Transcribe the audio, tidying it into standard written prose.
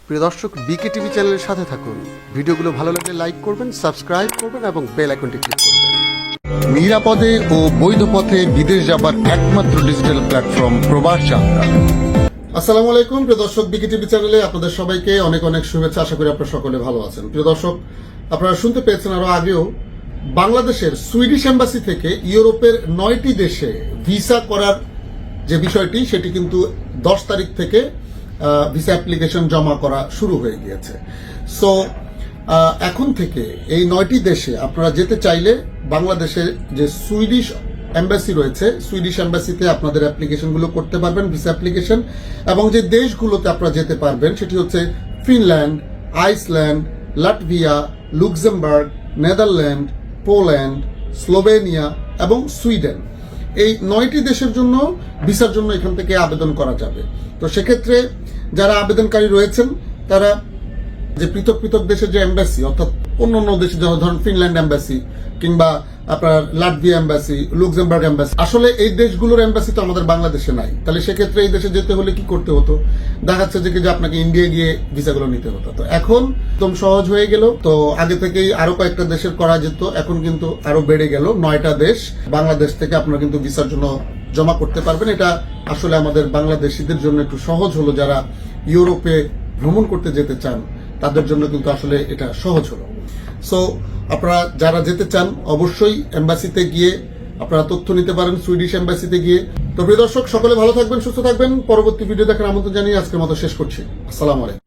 প্রিয় দর্শক, বিকে টিভি চ্যানেলের সাথে থাকুন। ভিডিওগুলো ভালো লাগলে লাইক করবেন, সাবস্ক্রাইব করবেন এবং বেল আইকনটি ক্লিক করবেন। নিরাপদে ও বৈধ পথে বিদেশ যাবার একমাত্র ডিজিটাল প্ল্যাটফর্ম প্রবাস যাত্রা। আসসালামু আলাইকুম প্রিয় দর্শক, বিকে টিভি চ্যানেলে আপনাদের সবাইকে অনেক অনেক শুভেচ্ছা। আশা করি আপনারা সকলে ভালো আছেন। প্রিয় দর্শক, আপনারা শুনতে পেয়েছেন আরো আগেও বাংলাদেশের সুইডিশ এম্বাসি থেকে ইউরোপের 9টি দেশে ভিসা করার যে বিষয়টি, সেটি কিন্তু 10 তারিখ থেকে ভিসা অ্যাপ্লিকেশন জমা করা শুরু হয়ে গিয়েছে। সো এখন থেকে এই 9টি দেশে আপনারা যেতে চাইলে বাংলাদেশের যে সুইডিশ এম্বাসি রয়েছে, সুইডিশ এম্বাসিতে আপনাদের অ্যাপ্লিকেশনগুলো করতে পারবেন, ভিসা অ্যাপ্লিকেশন। এবং যে দেশগুলোতে আপনারা যেতে পারবেন সেটি হচ্ছে Finland, Iceland, Latvia, Luxembourg, Netherland, Poland, Slovenia এবং সুইডেন। এই 9টি দেশের জন্য ভিসার জন্য এখান থেকে আবেদন করা যাবে। তো সেক্ষেত্রে যারা আবেদনকারী রয়েছেন তারা যে পৃথক পৃথক দেশের যে এম্বাসি, অর্থাৎ অন্য অন্য দেশে যেমন ধরুন ফিনল্যান্ড এম্বাসি কিংবা আপনার লাটভিয়া এম্বাসি, লুক্সেমবার্গ এম্বাসি, আসলে এই দেশগুলোর এম্বাসি তো আমাদের বাংলাদেশে নাই। তাহলে সেক্ষেত্রে এই দেশে যেতে হলে কি করতে হতো? দেখাচ্ছে যে আপনাকে ইন্ডিয়া গিয়ে ভিসাগুলো নিতে হতো। তো এখন একদম সহজ হয়ে গেল। তো আগে থেকেই আরো কয়েকটা দেশের করা যেত, এখন কিন্তু আরো বেড়ে গেল 9টা দেশ। বাংলাদেশ থেকে আপনারা কিন্তু ভিসার জন্য জমা করতে পারবেন। এটা আসলে আমাদের বাংলাদেশিদের জন্য একটু সহজ হলো। যারা ইউরোপে ভ্রমণ করতে যেতে চান তাদের জন্য কিন্তু আসলে এটা সহজ হলো। সো আপনারা যারা যেতে চান অবশ্যই এম্বাসিতে গিয়ে আপনারা তথ্য নিতে পারেন, সুইডিশ এম্বাসিতে গিয়ে। তো প্রিয় দর্শক, সকলে ভালো থাকবেন, সুস্থ থাকবেন। পরবর্তী ভিডিও দেখার আমন্ত্রণ জানিয়ে আজকের মতো শেষ করছি। আসসালামু আলাইকুম।